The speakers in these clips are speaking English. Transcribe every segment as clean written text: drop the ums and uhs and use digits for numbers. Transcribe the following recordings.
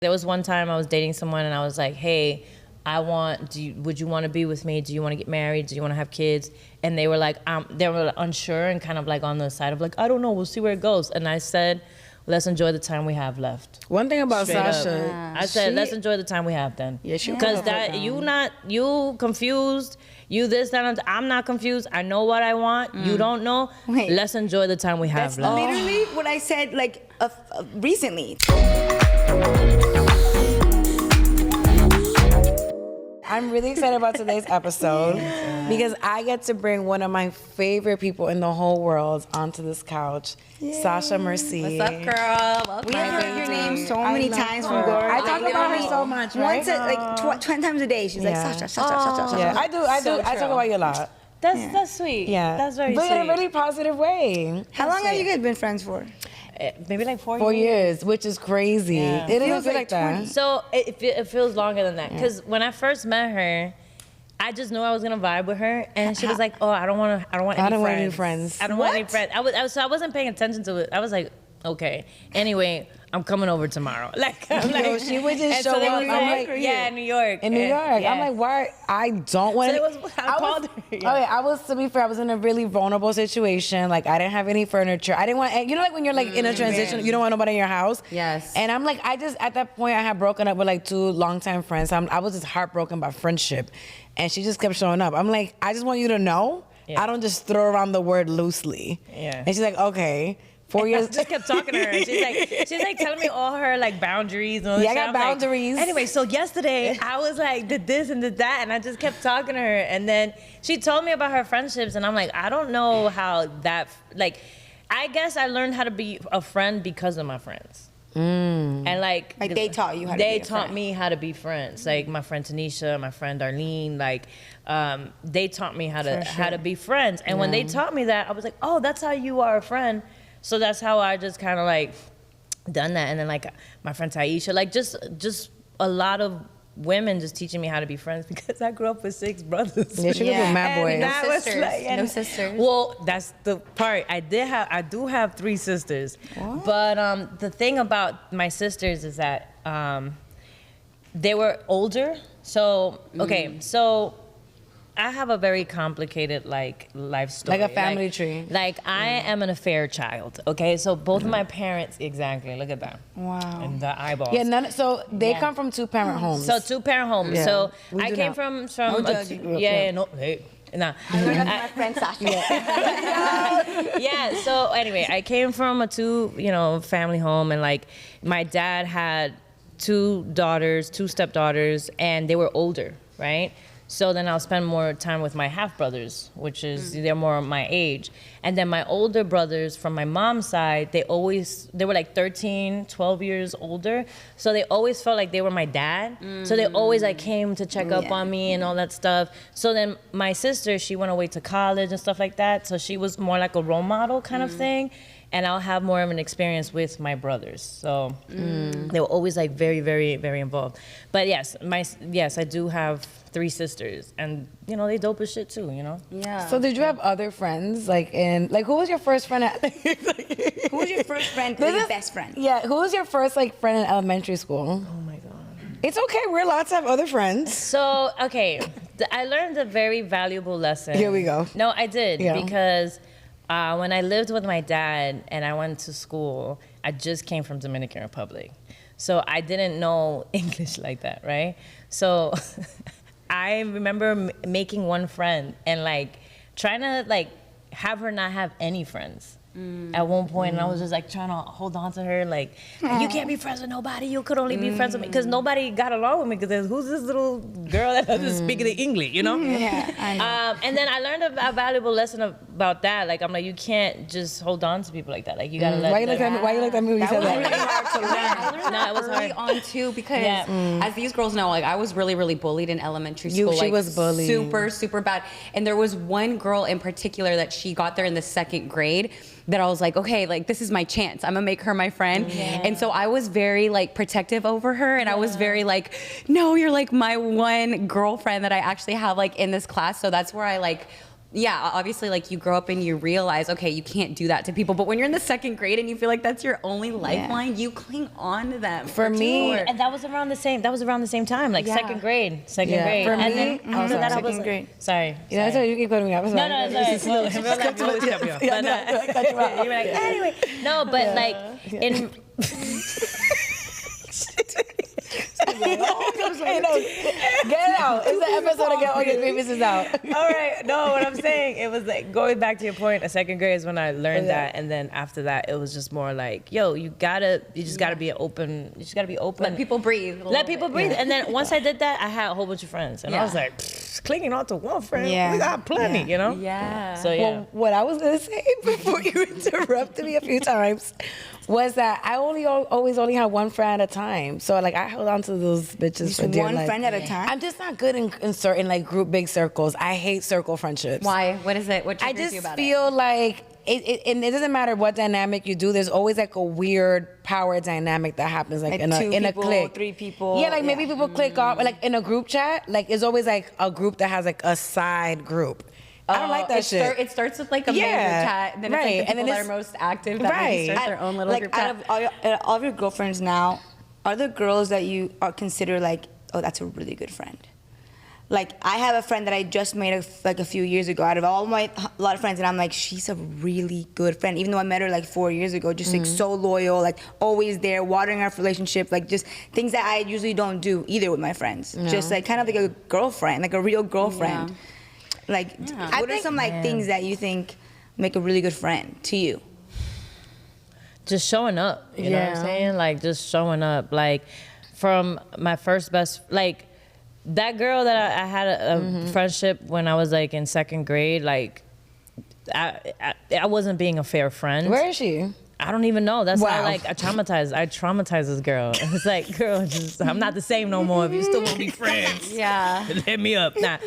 There was one time I was dating someone and I was like, hey, would you want to be with me? Do you want to get married? Do you want to have kids? And they were like, they were unsure and kind of like on the side of like, I don't know, we'll see where it goes. And I said, let's enjoy the time we have left. One thing about Sasha, I said, let's enjoy the time we have then. Yeah, she because you confused, you this, that, and I'm not confused. I know what I want. You don't know. Wait. Let's enjoy the time we have That's left. literally what I said like recently. I'm really excited about today's episode because I get to bring one of my favorite people in the whole world onto this couch, Sasha Merci. What's up, girl? Welcome. We have heard your name so many times from Gloria. I talk about her so much, right? Once, 20 times a day. She's like, Sasha, Sasha. Yeah, I do. I talk about you a lot. That's sweet. Yeah. That's very but sweet. in a really positive way. How long have you guys been friends for? Maybe like 4 years. 4 years, which is crazy. Yeah. It doesn't feel like that. So it feels longer than that. Because when I first met her, I just knew I was gonna vibe with her, and she was like, "Oh, I don't want any friends. I don't want any friends." I wasn't paying attention to it. I was like, "Okay." Anyway, I'm coming over tomorrow. She would just show up. I'm like, yeah, in New York. In New York. Yeah. I'm like, why? I don't want I called her. Yeah. To be fair, I was in a really vulnerable situation. Like, I didn't have any furniture. I didn't want, you know, like when you're like in a transition, you don't want nobody in your house. Yes. And I'm like, at that point, I had broken up with like 2 longtime friends. I was just heartbroken by friendship. And she just kept showing up. I'm like, I just want you to know, I don't just throw around the word loosely. Yeah. And she's like, okay. 4 years. I just kept talking to her. And she's like telling me all her like boundaries. And I got boundaries. Anyway, so yesterday I was like did this and did that, and I just kept talking to her. And then she told me about her friendships, and I'm like, I don't know how that I guess I learned how to be a friend because of my friends. And like they taught you how to be a friend. They taught me how to be friends. Like my friend Tanisha, my friend Darlene, like they taught me how to be friends. And when they taught me that, I was like, oh, that's how you are a friend. So that's how I just kind of like done that. And then like my friend Taisha, like just a lot of women just teaching me how to be friends because I grew up with 6 brothers. Yeah, she grew up with mad boys. No sisters. Well, that's the part. I do have 3 sisters. What? But the thing about my sisters is that they were older. So so I have a very complicated life story. Like a family tree. Like I am an affair child. Okay, so both of my parents, exactly. Look at that. Wow. And the eyeballs. Yeah, so they come from 2-parent homes. So 2-parent homes. Yeah. So We I do came not. from No. hey. Nah. I learned that from my friend Sasha. Yeah, so anyway, I came from a 2 family home, and like my dad had 2 stepdaughters, and they were older, right? So then I'll spend more time with my half brothers, which is they're more my age. And then my older brothers from my mom's side, they were like 13, 12 years older. So they always felt like they were my dad. So they always like came to check up on me and all that stuff. So then my sister, she went away to college and stuff like that. So she was more like a role model kind of thing. And I'll have more of an experience with my brothers. So they were always like very, very, very involved. But yes, I do have 3 sisters, and they dope as shit too, Yeah. So did you have other friends, who was your first friend Who was your first friend or your best friend? Yeah, who was your first friend in elementary school? Oh my God. It's okay, we're allowed to have other friends. So, okay, I learned a very valuable lesson. Here we go. No, I did, Yeah. because when I lived with my dad and I went to school, I just came from Dominican Republic. So I didn't know English like that, right? So I remember making one friend and trying to have her not have any friends. At one point, and I was just trying to hold on to her, you can't be friends with nobody. You could only be friends with me, because nobody got along with me. Because who's this little girl that doesn't speak the English, Yeah, I know. And then I learned a valuable lesson about that. I'm like, you can't just hold on to people like that. You gotta let. Why you looked at me when you said that? Really hard to learn. I learned that it was early hard. on too, because as these girls know, I was really, really bullied in elementary school. She was bullied. Super, super bad. And there was one girl in particular that she got there in the 2nd grade that I was like, okay, this is my chance. I'm gonna make her my friend. Yeah. And so I was very protective over her, and I was very no, you're my one girlfriend that I actually have in this class. So that's where I obviously, like, you grow up and you realize, okay, you can't do that to people. But when you're in the second grade and you feel like that's your only lifeline, you cling on to them. For me, and that was around the same time, like second grade. For me, and then after that, I was second grade. Sorry. Yeah, that's what you keep cutting me off. No, it's all right. Anyway, no, but like in. Get it out. It's an episode to get all your grievances out. All right. No, what I'm saying, it was like going back to your point. A second grade is when I learned that, and then after that, it was just more like, yo, you just gotta be open. You just gotta be open. Let people breathe. Let people breathe. And then once I did that, I had a whole bunch of friends, and I was like, clinging on to one friend. We got plenty, you know. Yeah. So Well, what I was gonna say before you interrupted me a few times was that I always only had one friend at a time. So like I held on to those bitches for dear one life. friend at a time? I'm just not good in certain like big circles. I hate circle friendships. Why? What is it? What I triggers just you about feel like and it doesn't matter what dynamic you do. There's always like a weird power dynamic that happens like in two a people, clique. 3 people. Yeah, like maybe people click off. Like in a group chat, like it's always like a group that has like a side group. I don't like that shit. It starts with like a main group chat, and then it's like the people that are most active that maybe start their own little group chat. Out of all of your girlfriends now, are there girls that you are consider like, oh, that's a really good friend? Like I have a friend that I just made a few years ago. Out of all a lot of friends, and I'm like, she's a really good friend. Even though I met her like 4 years ago, just like so loyal, like always there, watering our relationship, like just things that I usually don't do either with my friends. No. Just like kind of like a girlfriend, like a real girlfriend. Yeah. Like, what are some like things that you think make a really good friend to you? Just showing up, you know what I'm saying? Like just showing up. Like from my first like that girl that I had a friendship when I was like in second grade, like I wasn't being a fair friend. Where is she? I don't even know. That's why like I traumatized this girl. It's like, girl, I'm not the same no more. If you still want to be friends, hit me up. Nah.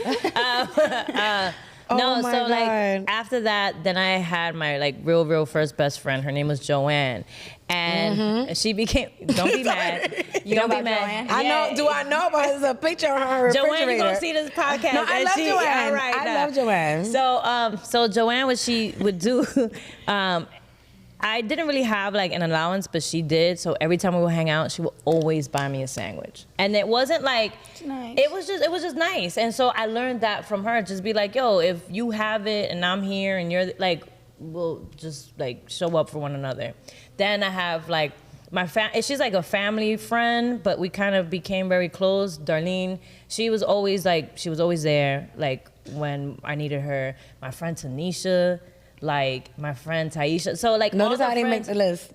No, so God. like after that, then I had my like real first best friend. Her name was Joanne, and she became. Don't be mad. You don't be mad. I know. Do I know? But there's a picture of her refrigerator. Joanne, you gonna see this podcast? No, I love Joanne. All right, I love Joanne. So Joanne, what she would do. I didn't really have like an allowance, but she did. So every time we would hang out, she would always buy me a sandwich. And it wasn't like, nice. it was just nice. And so I learned that from her. Just be like, yo, if you have it and I'm here and you're like, we'll just like show up for one another. Then I have like she's like a family friend, but we kind of became very close. Darlene, she was always there, like when I needed her. My friend Tanisha, like my friend Taisha. So like notice how I didn't make the list.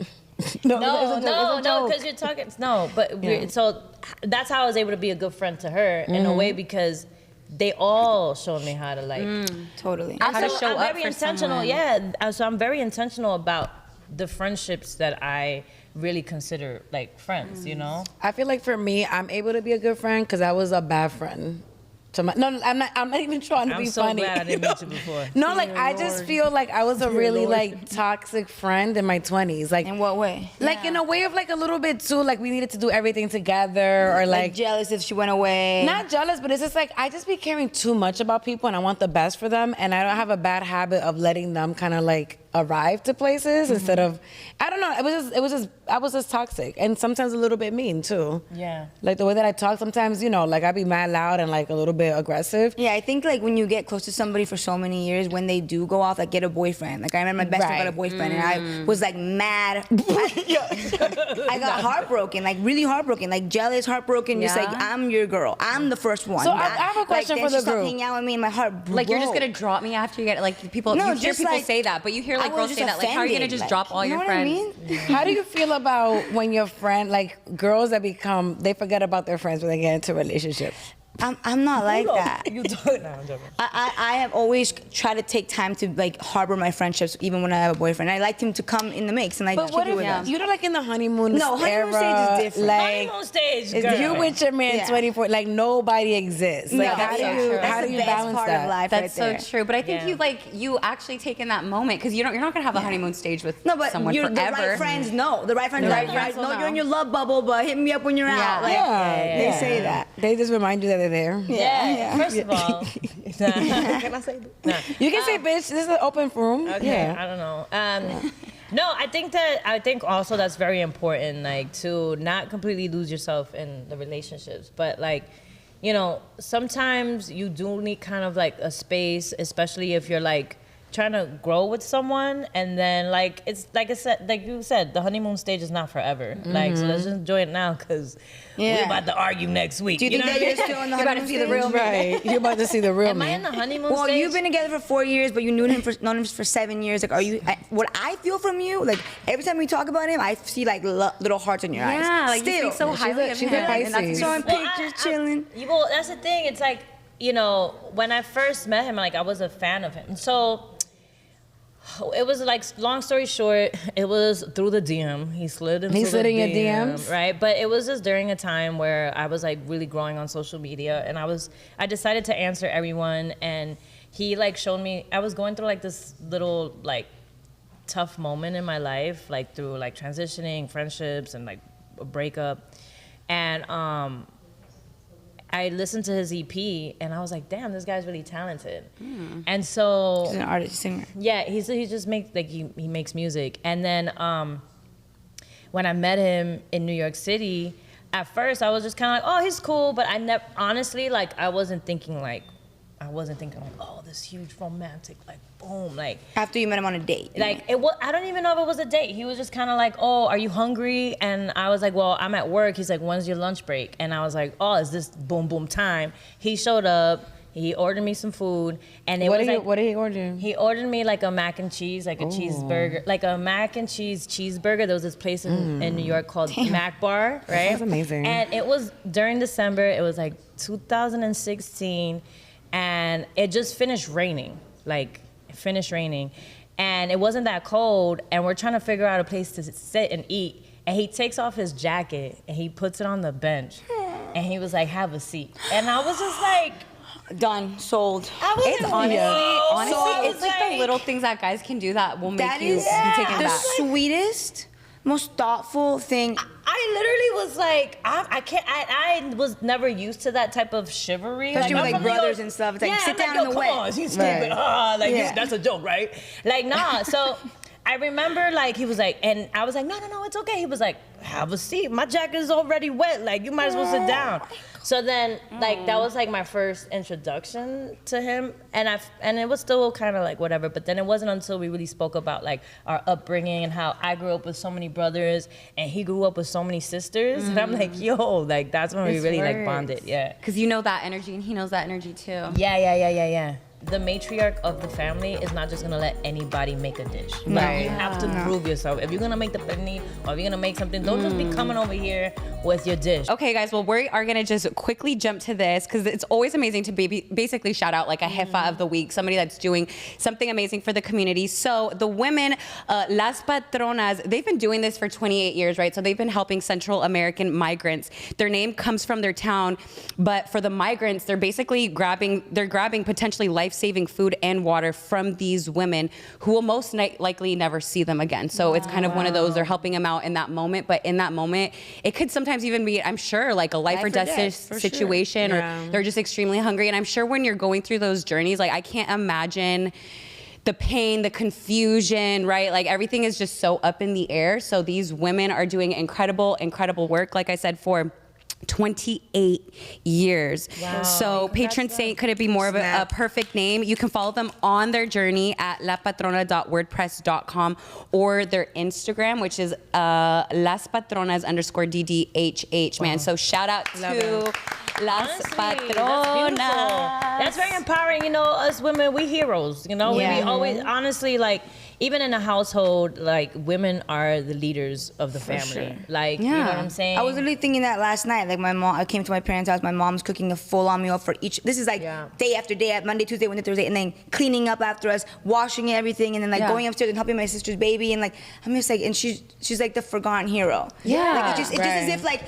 No, because you're talking. No, but so that's how I was able to be a good friend to her in a way, because they all showed me how to like totally how to show I'm up very for intentional. someone. Yeah, so I'm very intentional about the friendships that I really consider like friends. You know, I feel like for me, I'm able to be a good friend because I was a bad friend. No, I'm not even trying to be funny. I'm so glad I didn't meet you before. No, like I just feel like I was a really like toxic friend in my 20s. Like in what way? Like in a way of like a little bit too, like we needed to do everything together, or like jealous if she went away. Not jealous, but it's just like I just be caring too much about people, and I want the best for them, and I don't have a bad habit of letting them kind of like arrive to places instead of, I don't know, I was just toxic, and sometimes a little bit mean too. Yeah. Like the way that I talk sometimes, you know, like I be mad loud and like a little bit aggressive. Yeah, I think like when you get close to somebody for so many years, when they do go off, like get a boyfriend. Like I remember my best friend got a boyfriend, and I was like mad. I got heartbroken, like really heartbroken, like jealous, heartbroken. Just like, I'm your girl. I'm the first one. So I have a question for the she stopped group. hanging out with me, and my heart broke. Like you're just gonna drop me after you get like people. No, you hear just people like, say that, but you hear like I was girls just say that. Like how are you gonna just offended, drop all you your know friends? What I mean? How do you feel about when your friend, like girls that they forget about their friends when they get into a relationship? I'm not like that. You don't. No, I'm joking. I have always tried to take time to like harbor my friendships, even when I have a boyfriend. I like him to come in the mix and like But keep what it if with them. you know, like in the honeymoon No, honeymoon era, stage is different. Like, Honeymoon stage, is girl. you with your man Yeah. 24, like nobody exists. Like No, how do that's you so true. how That's do the you best balance part that? of life That's right so there. true. But I think you actually taken that moment because you're not gonna have a honeymoon stage with someone the forever. right friends know. The right friends The know. right friends will you're know. in your love bubble, but hit me up when you're out. Like, Yeah, they say that. They just remind you that there. Yeah. First of all, can I say that? Nah. You can say, bitch, this is an open room. Okay, Yeah. I don't know. No, I think also that's very important, like to not completely lose yourself in the relationships, but like, you know, sometimes you do need kind of like a space, especially if you're like trying to grow with someone, and then like it's like I said, like you said, the honeymoon stage is not forever. Like, so let's just enjoy it now, because we're about to argue next week. Do you think that you're still in the honeymoon stage? Right. You're about to see the real Am I man. in the honeymoon Well, stage? you've been together for 4 years, but you known him for 7 years. Like, are you? What I feel from you, like every time we talk about him, I see like little hearts in your eyes. Yeah, like you Still. speak so highly of she's him. a and that's Pisces. Showing Well, pictures, chilling. Well, that's the thing. It's like, you know, when I first met him, like I was a fan of him. So it was like, long story short, it was through the DM. He slid in your DMs? right? But it was just during a time where I was like really growing on social media, and I decided to answer everyone, and he like showed me, I was going through like this little like tough moment in my life, like through like transitioning, friendships, and like a breakup, and I listened to his EP, and I was like, damn, this guy's really talented. And so He's an artist, singer. yeah, he just makes like he makes music. And then when I met him in New York City, at first I was just kind of like, oh, he's cool, but I never, honestly, like I wasn't thinking like, oh, this huge romantic, like boom, like. After you met him on a date. Like it was, I don't even know if it was a date. He was just kind of like, "Oh, are you hungry?" And I was like, "Well, I'm at work." He's like, "When's your lunch break?" And I was like, "Oh, is this boom boom time?" He showed up. He ordered me some food, and it was like, What did he order? he ordered me like a mac and cheese, like a cheeseburger, like a mac and cheese cheeseburger. There was this place in New York called Mac Bar, right? That's amazing. And it was during December. It was like 2016, and it just finished raining, like. Finished raining, and it wasn't that cold, and we're trying to figure out a place to sit and eat, and he takes off his jacket and he puts it on the bench, and he was like, have a seat, and I was just like, Done, sold. I was It's like, honestly, whoa. honestly, So I it's was like the little things that guys can do that will make That you is be taken the back. sweetest, most thoughtful thing. I literally was like, I can't. I was never used to that type of chivalry. Especially with, I'm like, from New brothers York. and stuff. It's like, sit I'm down yo, in the come wet. on, you stupid. Like Yeah. that's a joke, right? Like nah. So I remember like he was like, and I was like, no, it's okay. He was like, have a seat. My jacket is already wet. Like you might as well sit down. So then like that was like my first introduction to him, and it was still kind of like whatever. But then it wasn't until we really spoke about like our upbringing and how I grew up with so many brothers and he grew up with so many sisters, and I'm like, yo, like that's when we This really like works. bonded. Yeah. Because you know that energy and he knows that energy too. Yeah. The matriarch of the family is not just gonna let anybody make a dish. Like, you have to prove yourself. If you're gonna make the pernil or if you're gonna make something, don't just be coming over here with your dish. Okay, guys, well, we are gonna just quickly jump to this because it's always amazing to basically shout out like a jefa of the week, somebody that's doing something amazing for the community. So the women, Las Patronas, they've been doing this for 28 years, right? So they've been helping Central American migrants. Their name comes from their town, but for the migrants, they're basically grabbing potentially life-saving food and water from these women who will most likely never see them again. So it's kind of one of those, they're helping them out in that moment, but in that moment, it could sometimes even be, I'm sure, like a life or death situation, or they're just extremely hungry. And I'm sure when you're going through those journeys, like I can't imagine the pain, the confusion, right? Like everything is just so up in the air. So these women are doing incredible work, like I said, for 28 years. Wow. So patron saint, could it be more of a perfect name? You can follow them on their journey at lapatrona.wordpress.com or their Instagram, which is laspatronas_DDHH, man. So shout out to Las Honestly, Patronas. That's very empowering. You know, us women, we heroes. You know, we always, honestly, like, even in a household, like, women are the leaders of the family. sure. Like, you know what I'm saying? I was literally thinking that last night. Like I came to my parents' house. My mom's cooking a full-on meal for each. This is like day after day, Monday, Tuesday, Wednesday, Thursday, and then cleaning up after us, washing everything, and then like going upstairs and helping my sister's baby, and like I'm just like, and she's like the forgotten hero. Yeah. Like it's just as if like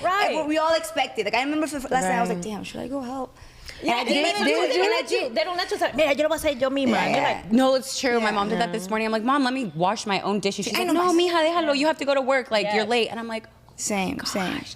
we all expected. Like I remember for last night I was like, damn, should I go help? Yeah, And I did. they don't let you say, mira, yo lo voy a hacer yo misma. And you're like, No, it's true. My mom did that this morning. I'm like, Mom, let me wash my own dishes. She's like, know, no, my mija, déjalo. You have to go to work. Like, you're late. And I'm like, Same.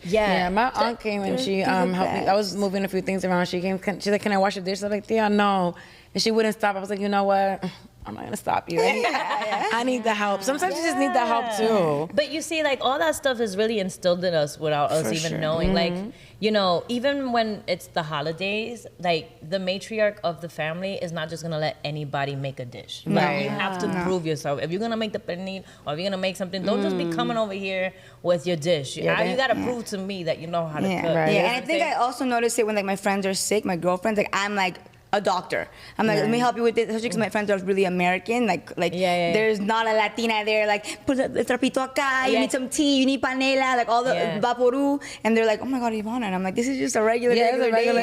Yeah, my aunt came and she helped me. I was moving a few things around. She's like, can I wash the dishes? I was like, yeah, no. And she wouldn't stop. I was like, you know what? I'm not gonna stop you. I need the help. Sometimes you just need the help too. But you see, like, all that stuff is really instilled in us without us even knowing. Like, you know, even when it's the holidays, like, the matriarch of the family is not just gonna let anybody make a dish. Like, you have to prove yourself. If you're gonna make the pernil or if you're gonna make something, don't just be coming over here with your dish. You gotta prove to me that you know how to cook. Right. Yeah, and I think I also noticed it when like my friends are sick, my girlfriends, like I'm like a doctor. I'm like, let me help you with this, especially because my friends are really American. Like there's not a Latina there. Like, put the trapito acá. You need some tea. You need panela. Like all the vaporu. And they're like, oh my God, Ivana. And I'm like, this is just a regular day. It's a regular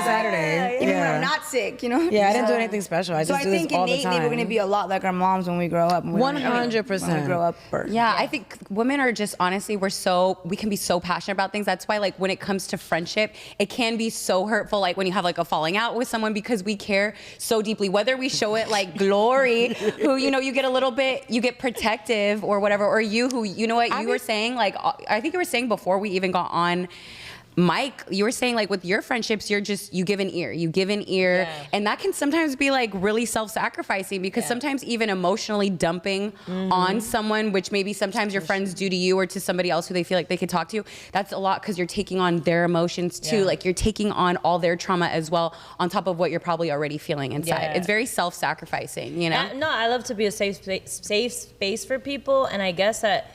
Saturday. Even when I'm not sick, you know. Yeah, I didn't do anything special. I just do this all the time. So I think innately we're gonna be a lot like our moms when we grow up. 100%. When we grow up first. Yeah, I think women are just honestly, we can be so passionate about things. That's why, like, when it comes to friendship, it can be so hurtful. Like when you have like a falling out with someone because we care so deeply. Whether we show it like Glory, who you get a little bit, you get protective or whatever, or you who what you were saying. Like I think you were saying before we even got on. Mike, you were saying like with your friendships, you give an ear, and that can sometimes be like really self-sacrificing because sometimes even emotionally dumping on someone, which maybe sometimes your friends do to you or to somebody else who they feel like they could talk to, that's a lot because you're taking on their emotions too. Like you're taking on all their trauma as well on top of what you're probably already feeling inside. It's very self-sacrificing, you know? No, I love to be a safe space for people, and I guess that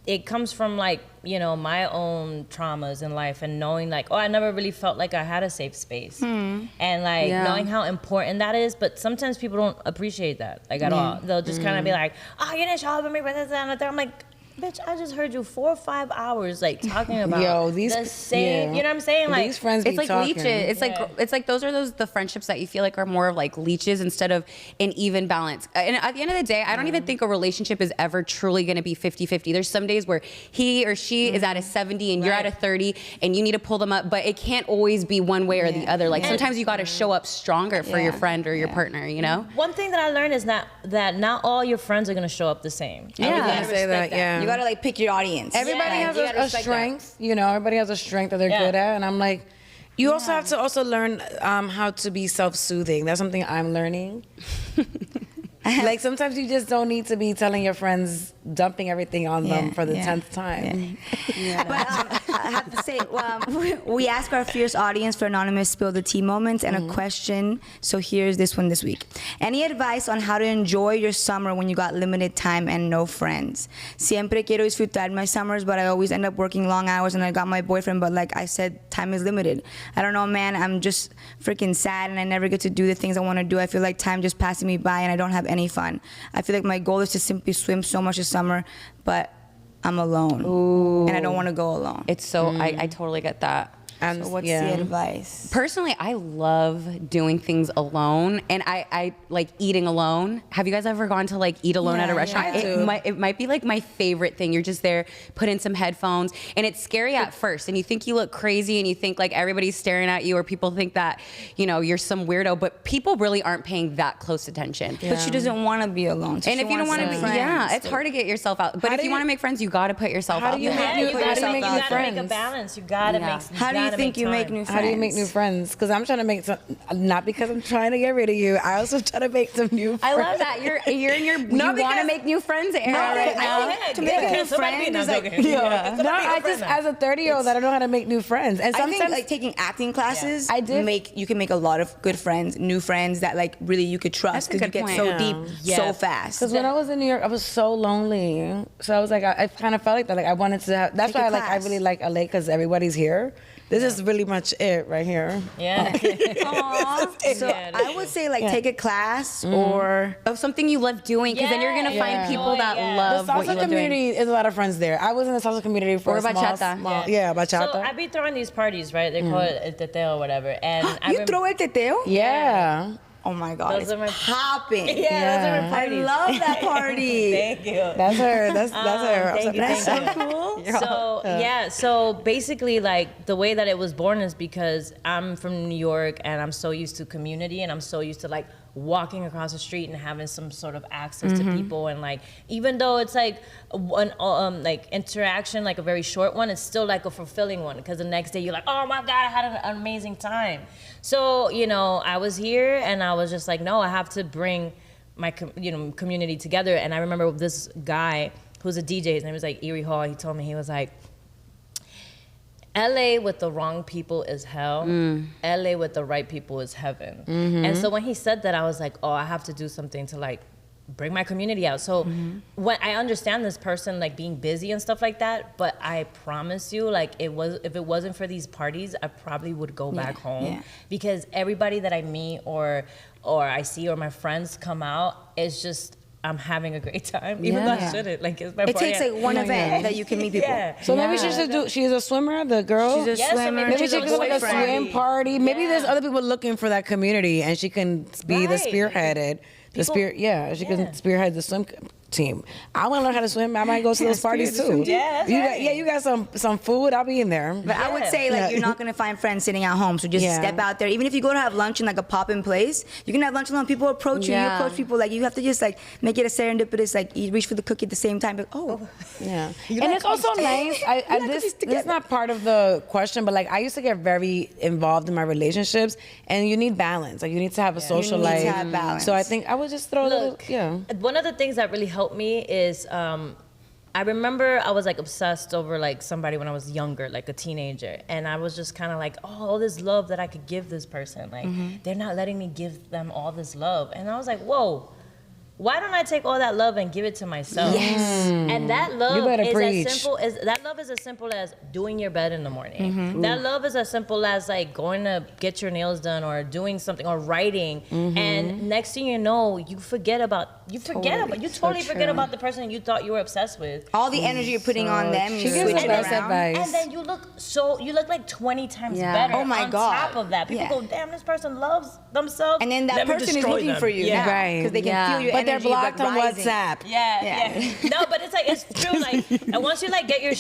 it comes from like, my own traumas in life and knowing like, I never really felt like I had a safe space. And like knowing how important that is, but sometimes people don't appreciate that like at all. They'll just kind of be like, you didn't show up at me for this and that. I'm like, bitch, I just heard you 4 or 5 hours like talking about the same. You know what I'm saying? Like these friends be it's like talking. leeches. It's like those are the friendships that you feel like are more of like leeches instead of an even balance. And at the end of the day, I don't even think a relationship is ever truly going to be 50-50. There's some days where he or she is at a 70 and you're at a 30 and you need to pull them up, but it can't always be one way or the other. Like sometimes you got to show up stronger for your friend or your partner, you know? One thing that I learned is that not all your friends are going to show up the same. I was gonna say that. You gotta like pick your audience. Everybody has a strength, everybody has a strength that they're good at. And I'm like, you also have to also learn how to be self-soothing. That's something I'm learning. Like sometimes you just don't need to be telling your friends, dumping everything on them for the 10th time. But I have to say, we ask our fierce audience for anonymous spill the tea moments and a question. So here's this one this week. Any advice on how to enjoy your summer when you got limited time and no friends? Siempre quiero disfrutar my summers, but I always end up working long hours and I got my boyfriend, but like I said, time is limited. I don't know, man, I'm just freaking sad and I never get to do the things I want to do. I feel like time just passing me by and I don't have any fun. I feel like my goal is to simply swim so much this summer, but I'm alone. And I don't want to go alone. It's so, I totally get that. So what's the advice? Personally, I love doing things alone, and I like eating alone. Have you guys ever gone to like eat alone at a restaurant? It might be like my favorite thing. You're just there, put in some headphones, and it's scary at first, and you think you look crazy, and you think like everybody's staring at you, or people think that you're some weirdo, but people really aren't paying that close attention. But she doesn't want to be alone. So and if you don't want to be, it's hard to get yourself out. But if you want to make friends, you got to put yourself out. You gotta make a balance. You gotta make. How do you think you make new friends? How do you make new friends? Because I'm trying to make some, not because I'm trying to get rid of you. I also try to make some new friends. I love that. You're in your, you want to make new friends, Erin, right now. To make new friends is like, I just, as a 30-year-old, I don't know how to make new friends. And sometimes, I think like taking acting classes, you can make a lot of good friends, new friends that like really you could trust because you get so deep so fast. Because when I was in New York, I was so lonely. So I was like, I kind of felt like that. Like I wanted to have, that's why I really like LA because everybody's here. This is really much it right here. Yeah. So I would say like take a class or of something you love doing because then you're gonna find people that love the what you salsa love community is a lot of friends there. I was in the salsa community for or bachata. Bachata. So I be throwing these parties, right? They call it el teteo or whatever. And you throw el teteo? Yeah. Oh my God, those are my popping. Those are my parties. I love that party. Thank you. That's her. That's her. Thank you. That's so cool. So basically, like the way that it was born is because I'm from New York and I'm so used to community and I'm so used to like walking across the street and having some sort of access to people, and like even though it's like one like interaction, like a very short one, it's still like a fulfilling one, because the next day you're like, oh my God, I had an amazing time. So I was here and I was just like, no, I have to bring my community together. And I remember this guy who's a DJ, his name was like Erie Hall, he told me, he was like, LA with the wrong people is hell. LA with the right people is heaven. And so when he said that, I was like, oh, I have to do something to like bring my community out. So when I understand this person like being busy and stuff like that, but I promise you, like if it wasn't for these parties, I probably would go back home, because everybody that I meet or I see or my friends come out, it's just, I'm having a great time, even though I shouldn't. Like it's my It party. takes like one event that you can meet people. So maybe she should do. She's a swimmer, the girl. She's a so swimmer. maybe Maybe she's she a could do like a boyfriend. swim party. Maybe there's other people looking for that community, and she can be the Right. spearheaded. She can spearhead the swim team. I want to learn how to swim. I might go to those parties too. Yeah, that's right. You got some food. I'll be in there. But I would say like you're not gonna find friends sitting at home. So just step out there. Even if you go to have lunch in like a pop-in place, you can have lunch alone. People approach you. You approach people. Like you have to just like make it a serendipitous. Like you reach for the cookie at the same time. Like Yeah, and it's also nice. This is not part of the question, but like I used to get very involved in my relationships, and you need balance. Like you need to have a social You need life. to have balance. So I think I would just throw One of the things that really helped me is I remember I was like obsessed over like somebody when I was younger, like a teenager, and I was just kind of like, oh, all this love that I could give this person, like they're not letting me give them all this love, and I was like, whoa. Why don't I take all that love and give it to myself? Yes. And that love You better is preach. as simple as doing your bed in the morning. That love is as simple as like going to get your nails done or doing something or writing. And next thing you know, you totally forget about the person you thought you were obsessed with. all the energy you're putting on them, you She gives switch the it best around. advice. And then you look like 20 times better. Oh my on God. top of that, people Yeah. go, damn, this person loves themselves. And then that Let me person is destroy looking them. for you Yeah. now Right. because they can feel your But they're energy blocked on rising. WhatsApp. Yeah. No, but it's like it's true. Like, and once you like get your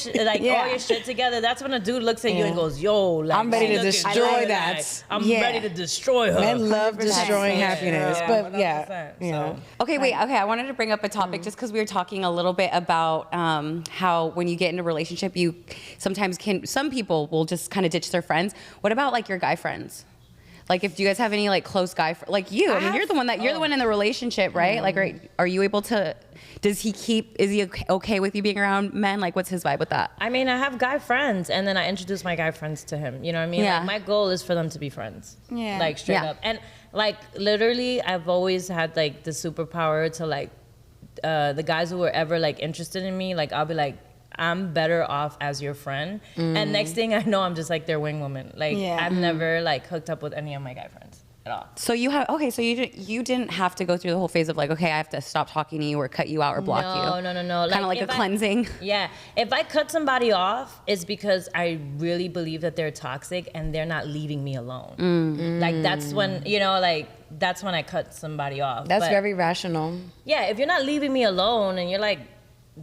all your shit together, that's when a dude looks at you and goes, "Yo, like, I'm ready to she looking destroy good. that. Like, I'm ready to destroy her." Men love destroying happiness, but 100%. yeah. Okay, wait. Okay, I wanted to bring up a topic just because we were talking a little bit about how when you get into a relationship, you sometimes some people will just kind of ditch their friends. What about like your guy friends? Like, if do you guys have any like close guy like you? I mean, you're the one in the relationship, right? Like, are you able to? Is he okay with you being around men? Like, what's his vibe with that? I mean, I have guy friends, and then I introduce my guy friends to him. You know what I mean? Yeah. Like, my goal is for them to be friends. Yeah. Like, straight Yeah. up. And, like, literally, I've always had, like, the superpower to, like, the guys who were ever, like, interested in me, like, I'll be like, I'm better off as your friend. And next thing I know, I'm just, like, their wing woman. Like, I've never, like, hooked up with any of my guy friends at all. So so you didn't have to go through the whole phase of like, okay, I have to stop talking to you or cut you out or block you. No. Kind of like a cleansing. Yeah. If I cut somebody off, it's because I really believe that they're toxic and they're not leaving me alone. Like, that's when, that's when I cut somebody off. That's But, very rational. yeah, if you're not leaving me alone and you're like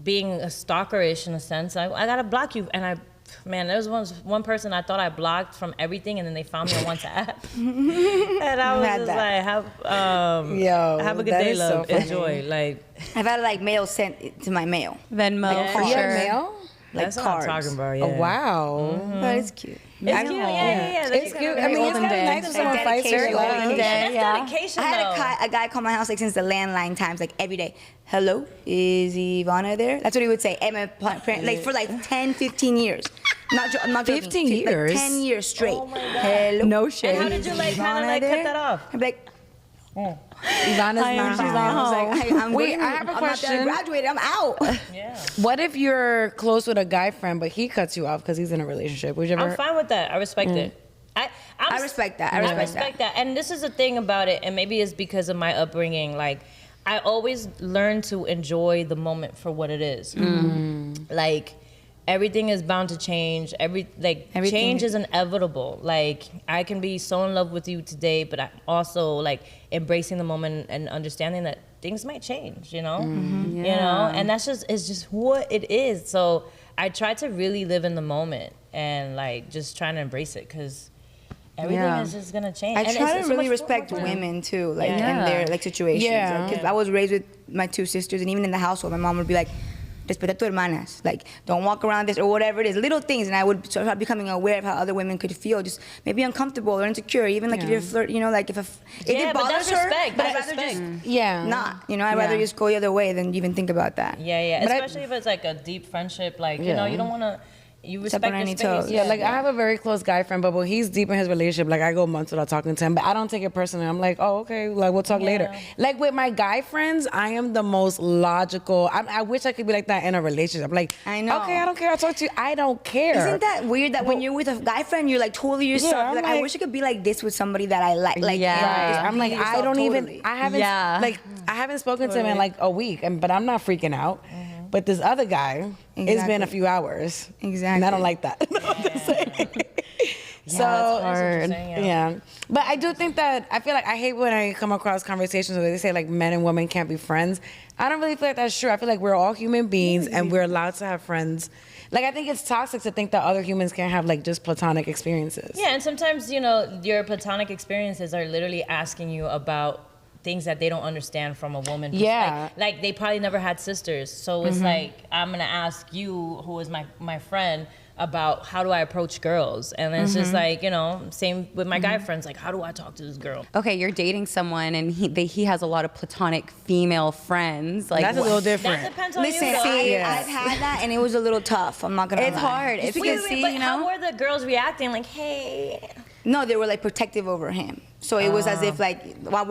being a stalkerish in a sense, I gotta block you. And there was one person I thought I blocked from everything, and then they found me on WhatsApp. And I was just like, have a good that day, is so love. funny. Enjoy. Like, I've had like mail sent to my mail. Venmo, Yeah. for You sure. have mail? Like that's what I'm cards. talking about. Yeah. Oh, wow. But it's cute. It's cute. Yeah. It's cute. I mean, it's Golden kind of Day. nice if someone Like fights for your dedication. love. Golden Day. That's dedication, I though. had a guy call my house like since the landline times, like every day. Hello, is Ivana there? That's what he would say. Like for like 10, 15 years. I'm not joking. 15 years? Like 10 years straight. Oh my God. Hello. No shade. And how did you like kind of Ivana like there? cut that off? I'd be like, Ivana's not home. I was like, I'm Wait, going- I have a I'm question. not done graduated. I'm out. Yeah. What if you're close with a guy friend, but he cuts you off because he's in a relationship? Would you ever? I'm fine with that. I respect it. I respect that. I respect that. And this is the thing about it, and maybe it's because of my upbringing. Like, I always learn to enjoy the moment for what it is. Like, everything is bound to change. Change is inevitable. Like, I can be so in love with you today, but I'm also like embracing the moment and understanding that things might change. You know, and it's just what it is. So I try to really live in the moment and like just trying to embrace it, because everything is just gonna change. I And try it's to so really much respect more- women too, like Yeah. in their like situations. Yeah. Because I was raised with my 2 sisters, and even in the household, my mom would be like, "Respeta tu hermanas," like don't walk around this or whatever it is, little things. And I would start becoming aware of how other women could feel, just maybe uncomfortable or insecure, even like if you're flirt, you know, like if Yeah, it but bothers that's her, respect. but I'd That's rather respect. just not, you know, I'd rather just go the other way than even think about that. Yeah. But Especially if it's like a deep friendship, like you know, Yeah. you don't want to. You Step respect on your any space. toes. Yeah, like I have a very close guy friend, but when he's deep in his relationship, like I go months without talking to him, but I don't take it personally. I'm like, oh, okay, like we'll talk later. Like with my guy friends, I am the most logical. I wish I could be like that in a relationship. Like, I know. okay, I don't care. I'll talk to you. I don't care. Isn't that weird that when you're with a guy friend, you're like totally yourself? Yeah, You're I'm like, I like- wish I could be like this with somebody that I like. Like, Yeah. and just I'm like, be I yourself don't even. totally. I haven't. Yeah. Like, I haven't spoken to him in like a week, but I'm not freaking out. But this other guy, it's been a Exactly. few hours. Exactly. And I don't like that. I'm just saying. So that's hard. yeah. But I do think that I feel like I hate when I come across conversations where they say like men and women can't be friends. I don't really feel like that's true. I feel like we're all human beings and we're allowed to have friends. Like I think it's toxic to think that other humans can't have like just platonic experiences. Yeah, and sometimes you know your platonic experiences are literally asking you about things that they don't understand from a woman. Yeah. Like they probably never had sisters, so it's like I'm gonna ask you, who is my friend, about how do I approach girls, and it's just like, you know, same with my guy friends, like how do I talk to this girl? Okay, you're dating someone and he has a lot of platonic female friends. Like That's a little different. That depends on Listen, you. Though. I've had that, and it was a little tough. I'm not gonna It's lie. hard. Just It's because- because, see, but you how know? were the girls reacting? Like, hey, No, they were like protective over him. So it was as if like, well,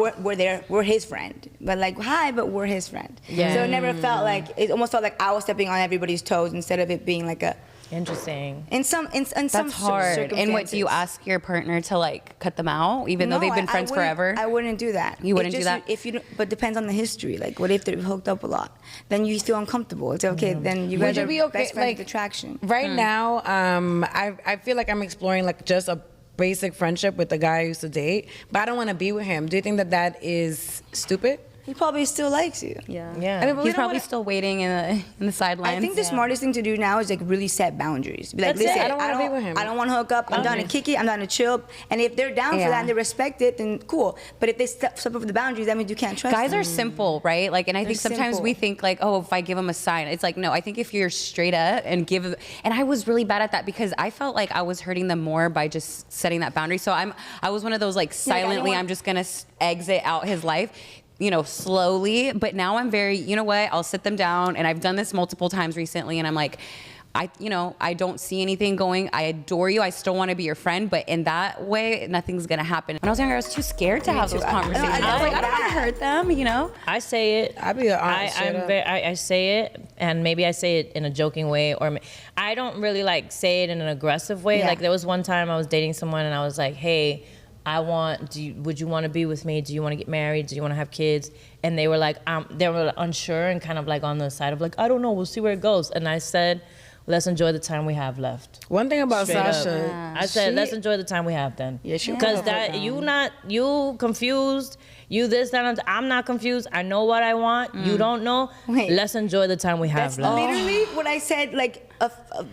we're his friend, but like, hi, but we're his friend. Yeah. So it never felt like, it almost felt like I was stepping on everybody's toes instead of it being like a, interesting. in some That's hard. And what, do you circumstances. ask your partner to like cut them out, even though No, they've been friends forever? I wouldn't do that. You wouldn't It do just- that? If you, don't- but depends on the history. Like, what if they're hooked up a lot? Then you feel uncomfortable. It's okay. Then you Would guys you are be okay, best friends like- with attraction. Right now, I feel like I'm exploring like just a basic friendship with the guy I used to date, but I don't want to be with him. Do you think that that is stupid? He probably still likes you. Yeah. Yeah. I mean, but we He's don't probably wanna- still waiting in the sidelines. I think the smartest thing to do now is like really set boundaries. Be like, That's it. listen, I don't wanna be with him. I don't want to hook up. I'm down to kick it. I'm down to chill. And if they're down for Yeah. that and they respect it, then cool. But if they step over the boundaries, that means you can't trust Guys them. are simple, right? Like, and I think sometimes simple. we think like, oh, if I give them a sign, it's like, no, I think if you're straight up and give, and I was really bad at that because I felt like I was hurting them more by just setting that boundary. So I was one of those like like, I don't silently, want- I'm just gonna exit out his life, you know, slowly. But now I'm very, you know what? I'll sit them down, and I've done this multiple times recently, and I'm like, I don't see anything going. I adore you. I still want to be your friend, but in that way, nothing's gonna happen. When I was younger, I was too scared to have those too. I conversations. know, I was like, I don't want that. to hurt them, you know? I say it. I'd be an honest straight up. I say it, and maybe I say it in a joking way, or I don't really like say it in an aggressive way. Yeah. Like there was one time I was dating someone, and I was like, "Hey, would you want to be with me? Do you want to get married? Do you want to have kids?" And they were like, they were unsure and kind of like on the side of like, "I don't know. We'll see where it goes." And I said, "Let's enjoy the time we have left." One thing about Straight up. Sasha, I said, she- "Let's enjoy the time we have then." Yeah, she because was that you confused, you this that and I'm not confused. I know what I want. You don't know. Wait. Let's enjoy the time we have That's left. literally what I said like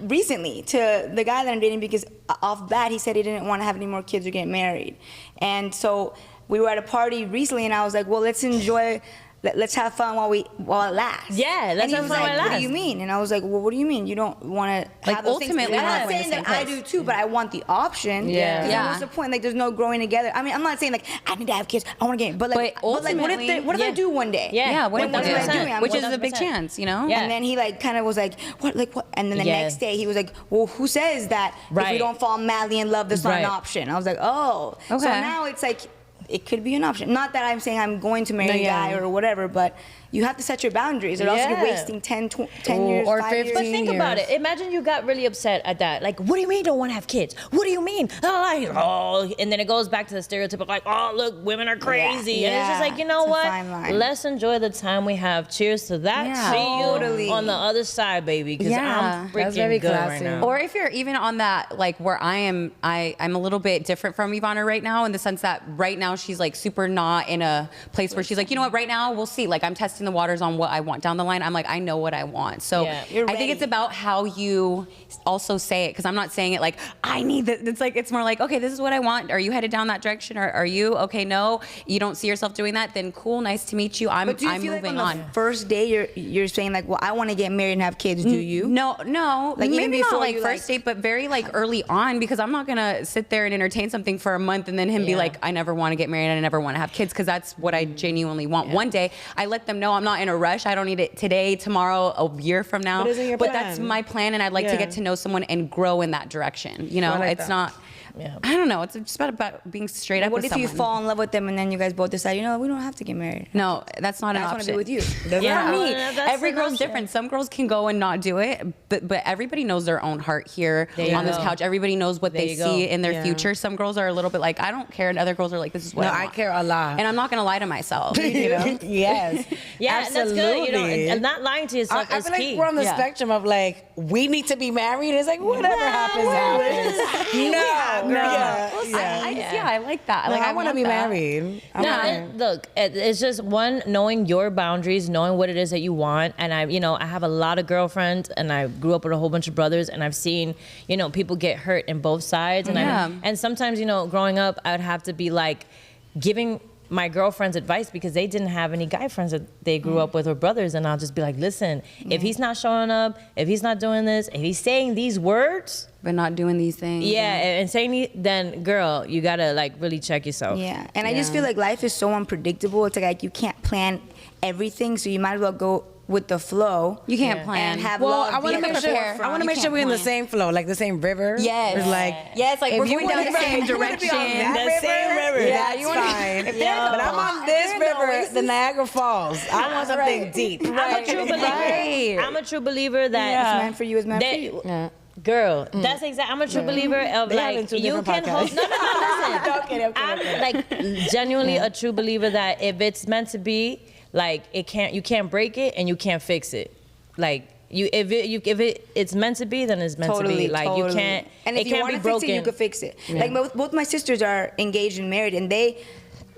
recently to the guy that I'm dating, because off bat he said he didn't want to have any more kids or get married. And so we were at a party recently, and I was like, well, let's enjoy, let's have fun while it lasts. Yeah, let's and he have was fun like, while it what do you lasts. mean? And I was like, well, what do you mean? You don't want to Like, have those things? ultimately, I'm we're not not going saying the that same I place. do too, but I want the option. Yeah. 'Cause Yeah. What's the point? Like, there's no growing together. I mean, I'm not saying like I need to have kids. I want to get, but like, But what if ultimately, what if I yeah. do one day? Yeah. Yeah, what Then what am I 100%. doing? which is a big 100%. chance, you know? Yeah. And then he like kind of was like, what, like what? And then the Yeah. next day he was like, well, who says that if Right. we don't fall madly in love, that's not an Right. option? I was like, oh. So Okay. now it's like, it could be an option. Not that I'm saying I'm going to marry No, a yeah. guy or whatever, but you have to set your boundaries, or else you're Yeah. wasting 10 years, Or 5 15 years. But think about it. Imagine you got really upset at that. Like, what do you mean you don't want to have kids? What do you mean? Oh, and then it goes back to the stereotype of like, oh, look, women are crazy. And it's just Yeah. like, you know It's a what? fine line. Let's enjoy the time we have. Cheers to that. Yeah. See you Totally. on the other side, baby. Because Yeah. I'm freaking That's very good classy. right now. Or if you're even on that, like where I'm a little bit different from Ivana right now, in the sense that right now she's like super not in a place where she's like, you know what, right now we'll see. Like I'm testing the waters on what I want down the line. I'm like, I know what I want. So Yeah. I think it's about how you also say it, because I'm not saying it like, I need this. It's like, it's more like, okay, this is what I want. Are you headed down that direction? Or are you, okay, no, you don't see yourself doing that? Then cool, nice to meet you. I'm But do you feel moving like on the first day you're saying like, well, I want to get married and have kids. Do you? No, Like, even maybe before not like you, first date, but very like early on, because I'm not gonna sit there and entertain something for a month and then him be Yeah. like, I never want to get married, I never want to have kids, because that's what I genuinely want. One day, I let them know I'm not in a rush. I don't need it today, tomorrow, a year from now. But isn't your that's plan? my plan, and I'd like to Yeah. get to know someone and grow in that direction. You know, I like it's that. not. Yeah. I don't know. It's just about being straight up What with if you someone. fall in love with them and then you guys both decide, you know, we don't have to get married? No, that's not an I just want option. to be with you. Yeah, For me, well, that's every an girl's option. different. Some girls can go and not do it, but everybody knows their own heart here There you on this go. couch. Everybody knows what There they you go. see in their Yeah. future. Some girls are a little bit like, I don't care, and other girls are like, this is what No, I I want. care a lot. And I'm not gonna lie to myself. You know? Yes. Yeah, and that's good. You know, and not lying to yourself I is feel like key. we're on the Yeah. spectrum of like, we need to be married. It's like, whatever happens, happens. I like that. Like, Like, I want to be that. married. No, look, it's just one, knowing your boundaries, knowing what it is that you want. And I have a lot of girlfriends, and I grew up with a whole bunch of brothers, and I've seen, people get hurt in both sides. And Yeah. and sometimes, growing up, I would have to be like giving my girlfriends advice because they didn't have any guy friends that they grew up with or brothers. And I'll just be like, listen, if he's not showing up, if he's not doing this, if he's saying these words, But not doing these things. yeah, and saying, then girl, you gotta like really check yourself. Yeah, and I just feel like life is so unpredictable. It's like you can't plan everything, so you might as well go with the flow. You can't Yeah. plan. And have Well, love I want to be make at the sure. forefront. I want to You make sure can't we're in the plan. same flow, like the same river. Yes. It's like, Yes, like if we're you going down wanna the be- same if you wanna be on direction. that same river. Yeah, That's you wanna- fine. Yeah. But I'm on this river, the Niagara Falls. I want something deep. I'm a true believer. Right. I'm a true believer that What's meant for you is meant for that- you. Yeah. Girl, that's exactly. I'm a true believer of They having like two you different can hold. podcasts. No, listen. Okay. I'm like genuinely a true believer that if it's meant to be, like you can't break it and you can't fix it. Like if it's meant to be, then it's meant to be. Like you can't. And it if you can't want be to fix broken. it, you could fix it. Like both my sisters are engaged and married, and they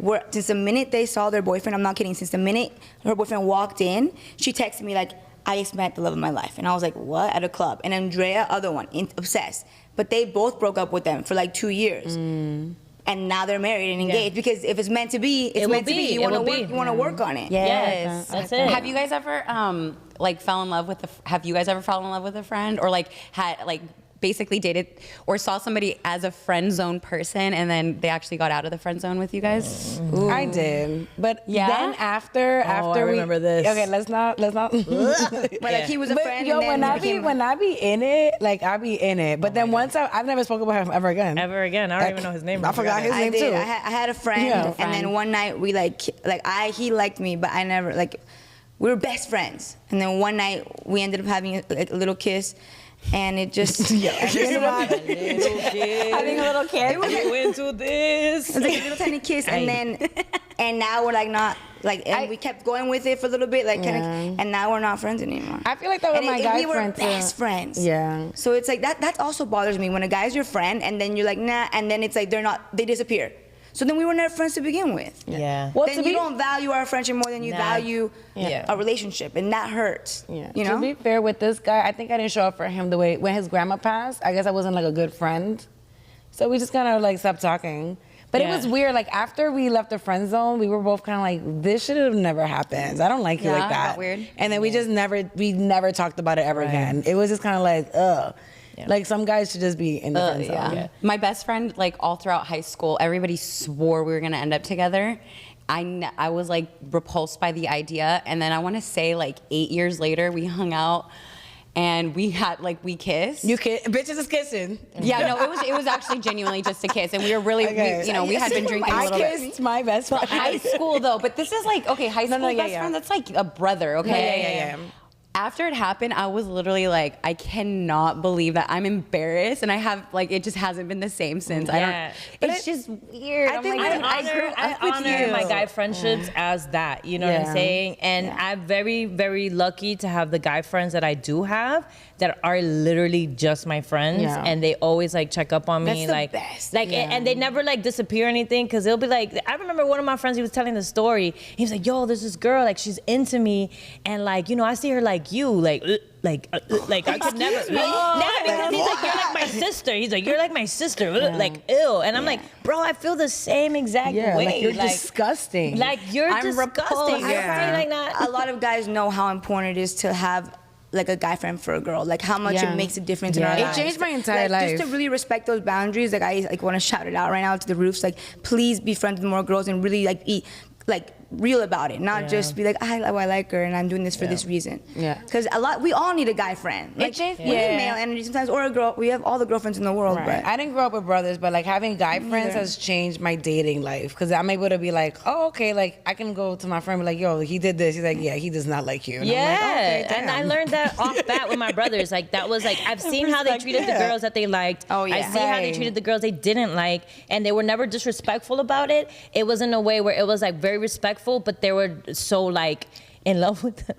were since the minute they saw their boyfriend. I'm not kidding. Since the minute her boyfriend walked in, she texted me like, I just met the love of my life. And I was like, what? At a club. And Andrea, other one, obsessed. But they both broke up with them for like 2 years. And now they're married and engaged because if it's meant to be, it's It will meant to be. be. You It want to will work. be. You want to work on it. Yes, that's it. Have you guys ever like fell in love with have you guys ever fallen in love with a friend, or like had like basically dated or saw somebody as a friend zone person and then they actually got out of the friend zone with you guys? I did, but Yeah? then after I we remember this. Okay, let's not. But like he was a But friend. yo, and then when I be in it, like I be in it. But then once I've never spoken about him ever again. Ever again. I don't even know his name. I forgot his I name did. too. I had a friend, Yeah. and then one night we he liked me, but I never we were best friends. And then one night we ended up having a little kiss, and it just Having a little kid. You into this? It was like a little tiny kiss, and now we're like not and we kept going with it for a little bit, and now we're not friends anymore. I feel like that with And my it- guy we were friends, too. best friends. Yeah. So it's like that also bothers me when a guy's your friend and then you're like nah, and then it's like they disappear. So then we were never friends to begin with. Yeah. Well, then to you be- don't value our friendship more than you Nah. value Yeah. a relationship, and that hurts. Yeah. You know. To be fair with this guy, I think I didn't show up for him the way when his grandma passed. I guess I wasn't like a good friend, so we just kind of like stopped talking. But it Yeah. was weird. Like after we left the friend zone, we were both kind of like, "This should have never happened. I don't like you Yeah, like that." got weird. And then we never talked about it ever again. It was just kind of like, ugh. Yeah. Like some guys should just be in the friend zone. Yeah. My best friend, like all throughout high school, everybody swore we were gonna end up together. I was like repulsed by the idea, and then I want to say like 8 years later, we hung out, and we kissed. Bitches is kissing. Yeah, no, it was actually genuinely just a kiss, and we were really, we had been drinking a I little bit. kissed my best friend. High school though, but this is like okay, high school yeah, best yeah. friend. That's like a brother, okay? Yeah. After it happened, I was literally like, I cannot believe that. I'm embarrassed, and I have like it just hasn't been the same since. Yeah. It's just weird. I I'm think like, I grew I up with honor you. my guy friendships as that. You know what Yeah. I'm saying? And I'm very, very lucky to have the guy friends that I do have that are literally just my friends, and they always like check up on me. That's the best. And they never like disappear or anything, because they'll be like, I remember one of my friends, he was telling the story. He was like, yo, there's this girl, like she's into me, and like, you know, I see her like you, like I could never. Because he's like, you're like my sister. He's like, you're like my sister. Like, ew. And I'm like, bro, I feel the same exact way. Like you're disgusting. Like you're disgusting. Like A lot of guys know how important it is to have like a guy friend for a girl, like how much it makes a difference in our lives. It changed my entire life. Just to really respect those boundaries, like I like want to shout it out right now to the roofs, like please be friends with more girls and really like be like real about it, not just be like I like her and I'm doing this for this reason. Because we all need a guy friend. Like we need male energy sometimes, or a girl. We have all the girlfriends in the world. Right. But I didn't grow up with brothers, but like having guy friends has changed my dating life, because I'm able to be like, oh, okay, like I can go to my friend and be like, yo, he did this. He's like, yeah, he does not like you. And I'm like, okay, and I learned that off bat with my brothers. Like that was like, I've seen how they treated the girls that they liked. Oh yeah. I see how they treated the girls they didn't like, and they were never disrespectful about it. It was in a way where it was like very respectful, but they were so like in love with them.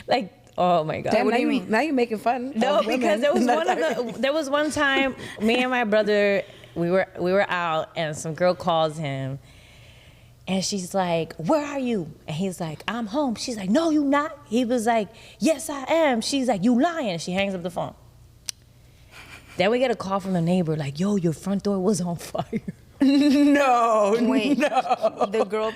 Like, oh my God. Damn, what do you mean? Now you're making fun. No, because there was one time, me and my brother, we were out, and some girl calls him, and she's like, where are you? And he's like, I'm home. She's like, no, you not. He was like, yes, I am. She's like, you lying. She hangs up the phone. Then we get a call from the neighbor, like, yo, your front door was on fire. No. The girl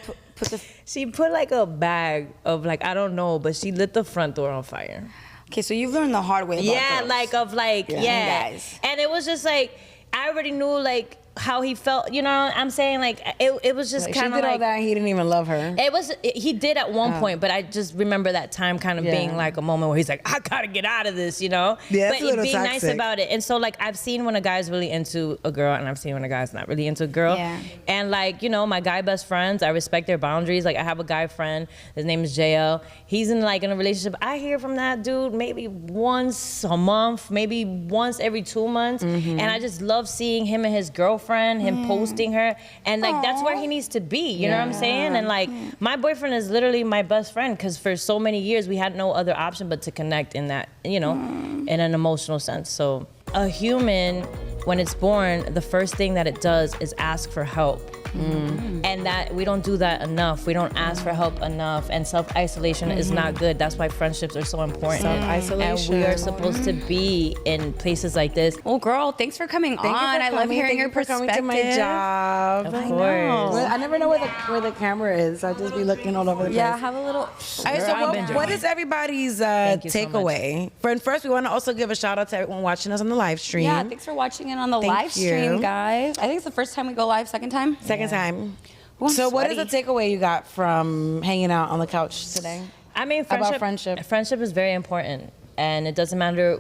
She put like a bag of like, I don't know, but she lit the front door on fire. Okay, so you've learned the hard way about girls. Guys. And it was just like, I already knew like how he felt, you know what I'm saying? Like it was just Like, kind of she did like all that and he didn't even love her. He did at one point, but I just remember that time kind of being like a moment where he's like, I gotta get out of this, you know? Yeah, but being nice about it. And so like I've seen when a guy's really into a girl, and I've seen when a guy's not really into a girl. Yeah. And like, you know, my guy best friends, I respect their boundaries. Like I have a guy friend, his name is JL. He's in a relationship. I hear from that dude maybe once a month, maybe once every 2 months. And I just love seeing him and his girlfriend, him posting her, and like that's where he needs to be, you know what I'm saying? And like my boyfriend is literally my best friend, because for so many years we had no other option but to connect in that, you know, in an emotional sense. So a human, when it's born, the first thing that it does is ask for help. And that we don't do that enough. We don't ask for help enough, and self-isolation is not good. That's why friendships are so important. Self-isolation. And we are supposed to be in places like this. Well, girl, thanks for coming on. I love hearing your perspective. Thank you for coming to my job. Of course. I never know where the camera is. I just be looking all over the place. Yeah, have a little. All right, so what is everybody's takeaway? First, we want to also give a shout out to everyone watching us on the live stream. Yeah, thanks for watching it on the Thank live you. stream, guys. I think it's the first time we go live, second time? Second time. Ooh, I'm So what is the sweaty. takeaway you got from hanging out on the couch today? I mean, About friendship. Friendship is very important, and it doesn't matter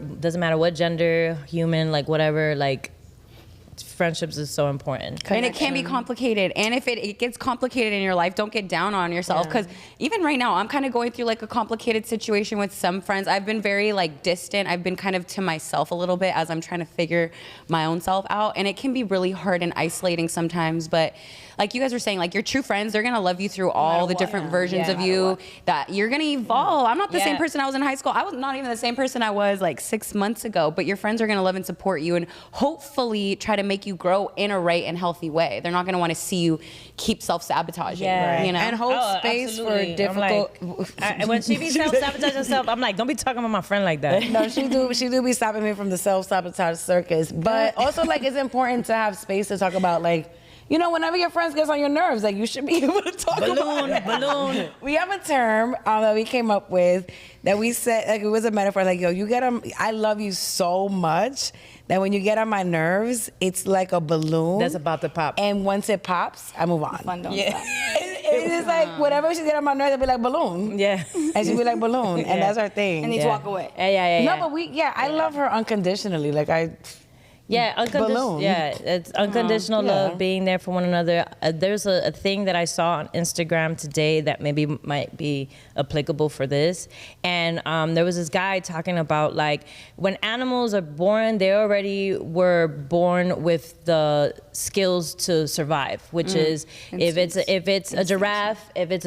what gender, human, like whatever, like friendships is so important. And it can be complicated. And if it gets complicated in your life, don't get down on yourself. Because even right now, I'm kind of going through like a complicated situation with some friends. I've been very like distant. I've been kind of to myself a little bit as I'm trying to figure my own self out. And it can be really hard and isolating sometimes. But like you guys were saying, like your true friends, they're going to love you through all the different versions of you, that you're going to evolve. I'm not the same person I was in high school. I was not even the same person I was like 6 months ago, but your friends are going to love and support you and hopefully try to make you grow in a right and healthy way. They're not going to want to see you keep self-sabotaging, you know? And hold space absolutely. for difficult... When she be self-sabotaging herself, I'm like, don't be talking about my friend like that. No, she do be stopping me from the self-sabotage circus. But also, like, it's important to have space to talk about, like, you know, whenever your friends gets on your nerves, like, you should be able to talk about it. Balloon. We have a term that we came up with that we said, like, it was a metaphor, like, yo, you get on, I love you so much that when you get on my nerves, it's like a balloon. That's about to pop. And once it pops, I move on. Fun don't stop. It is like, whatever she get on my nerves, it'll be like balloon. Yeah. And she'll be like balloon. And that's her thing. And you walk away. Yeah. No, but I love her unconditionally. Like, Yeah, balloon. Yeah, it's unconditional love, being there for one another. There's a thing that I saw on Instagram today that maybe might be applicable for this. And there was this guy talking about like when animals are born, they already were born with the skills to survive, which is if it's a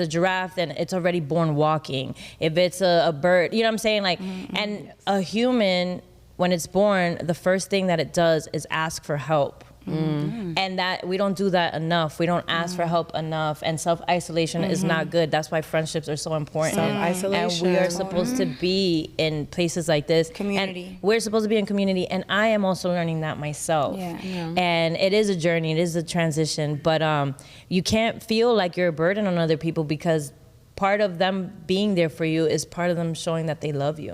giraffe, then it's already born walking. If it's a bird, you know what I'm saying? Like, and a human, when it's born, the first thing that it does is ask for help. And that we don't do that enough. We don't ask for help enough, and self-isolation is not good. That's why friendships are so important. Self-isolation. And we are supposed to be in places like this. Community. And we're supposed to be in community, and I am also learning that myself. And it is a journey, it is a transition, but you can't feel like you're a burden on other people, because part of them being there for you is part of them showing that they love you.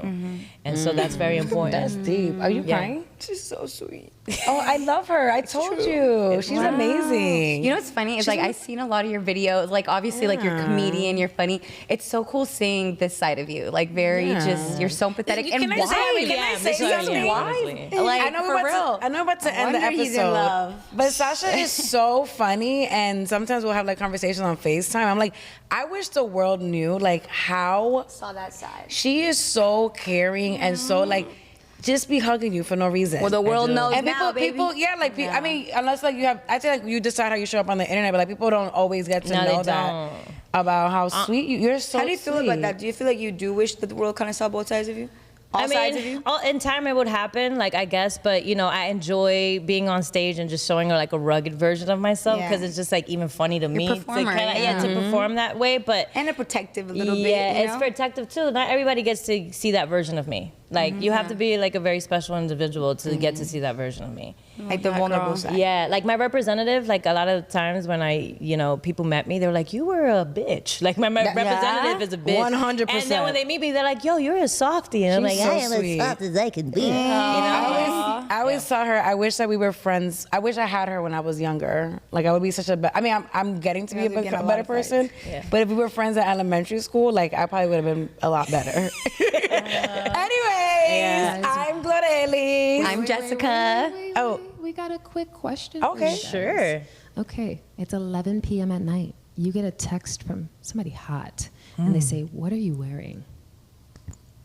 And so that's very important. That's deep. Are you crying? She's so sweet. Oh, I love her. I told you. She's amazing. You know what's funny is like I've seen a lot of your videos. Like obviously, like you're a comedian, you're funny. It's so cool seeing this side of you. Like very just you're so empathetic. And why? Can I say something? Why? Like I know for real. I know we're about to end the wonder he's in episode. love. But Sasha is so funny, and sometimes we'll have like conversations on FaceTime. I'm like, I wish the world knew like how Saw that side. she is so caring and so like just be hugging you for no reason. Well, the world knows and now, people, yeah, like I mean, unless like you have, I feel like you decide how you show up on the internet, but like people don't always get to No, they know that don't. about how sweet you're. So How do you feel about that? Do you feel like you do wish that the world kind of saw both sides of you? All sides of you? In time it would happen, like I guess, but you know, I enjoy being on stage and just showing like a rugged version of myself, because it's just like even funny to me performer, to perform that way. But And a protective a little bit. yeah, You it's know? protective too. Not everybody gets to see that version of me. Like you have to be like a very special individual to get to see that version of me. Like the vulnerable side. Yeah, like my representative, like a lot of times when people met me, they were like, you were a bitch. Like my representative is a bitch. 100%. And then when they meet me, they're like, yo, you're a softie. And I'm like, She's so I am sweet. as soft as I can be. I always saw her. I wish that we were friends. I wish I had her when I was younger. Like I would be such a. I mean, I'm getting to be we get a lot better of person. Yeah. But if we were friends at elementary school, like I probably would have been a lot better. Anyways, I'm Glorelys. I'm Jessica. Oh. We got a quick question. Okay. for you guys. Sure. Okay, it's 11 p.m. at night. You get a text from somebody hot, and they say, "What are you wearing?"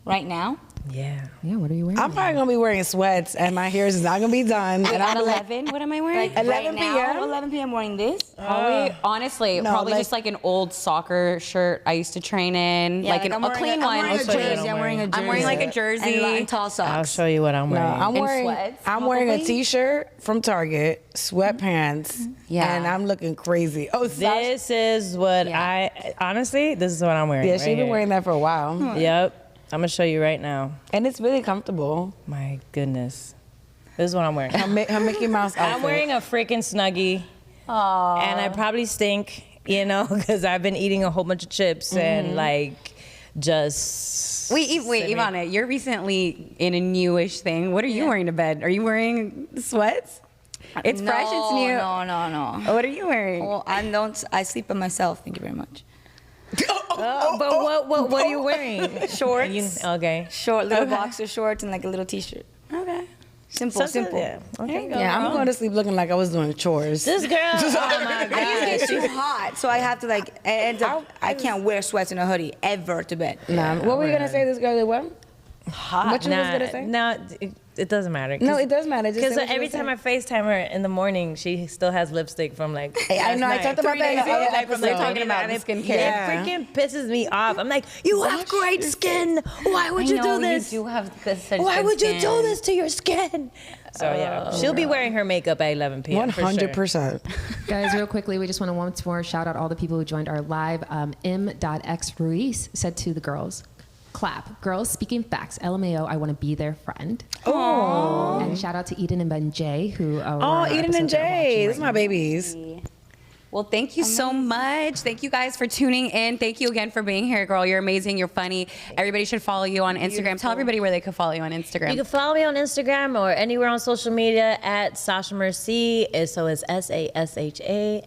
Right now? Yeah. Yeah, what are you wearing? I'm probably gonna be wearing sweats, and my hair is not gonna be done. And At I'm 11, what am I wearing? Like 11 right now, p.m.? 11 p.m. wearing this? Probably, honestly, no, probably like- just like an old soccer shirt I used to train in, Yeah, like I'm a wearing clean I'm one. wearing a show you what jersey. I'm I'm wearing a wearing. jersey. I'm wearing like a jersey. And tall socks. I'll show you what I'm No, wearing. I'm wearing. sweats, I'm wearing a probably? t-shirt from Target, sweatpants, Yeah. and I'm looking crazy. Oh, Sasha, This is what this is what I'm wearing. yeah, right she's been here. wearing that for a while, Yep. I'm gonna show you right now. and it's really comfortable. My goodness. This is what I'm wearing. Her Mickey Mouse outfit. I'm wearing a freaking Snuggie. And I probably stink, because I've been eating a whole bunch of chips and like just. Wait, Ivana, you're recently in a newish thing. What are you wearing to bed? Are you wearing sweats? It's fresh, it's new. No. What are you wearing? Well, I sleep by myself. Thank you very much. But what are you wearing? Shorts. Okay. Short little boxer shorts and like a little t-shirt. Okay. Simple. Yeah. Okay. Yeah, I'm going to sleep looking like I was doing chores. This girl. Oh my I god. used to get too hot, so I have to like end up. I can't wear sweats and a hoodie ever to bed. Nah, what were you gonna say? This girl did what? Hot. What you was gonna say? No, it doesn't matter. No, it does matter. Just Because say what you every was saying. time I FaceTime her in the morning, she still has lipstick from like. I know, I talked about that in the other episode. They're talking about the skincare. Yeah. It freaking pisses me off. I'm like, you have great skin. Why would you do this? You do have such Why good would you skin. do this to your skin? So yeah, she'll be wearing her makeup at 11 p.m. for sure. 100%. Guys, real quickly, we just want to once more shout out all the people who joined our live. M.X Ruiz said to the girls, clap. Girls speaking facts. LMAO, I want to be their friend. Oh. And shout out to Eden and Ben J, who Oh, Eden and Jay. These are my babies. Well, thank you so much. Thank you guys for tuning in. Thank you again for being here, girl. You're amazing. You're funny. Everybody should follow you on Instagram. Tell everybody where they can follow you on Instagram. You can follow me on Instagram or anywhere on social media at Sasha Merci. So it's SashaMerci.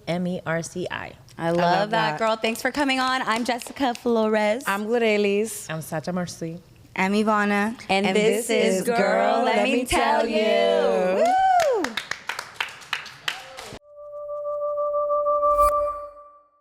I love that, girl. Thanks for coming on. I'm Jessica Flores. I'm Glorelys. I'm Sasha Merci. I'm Ivana. And this is Girl, Let Me Tell You.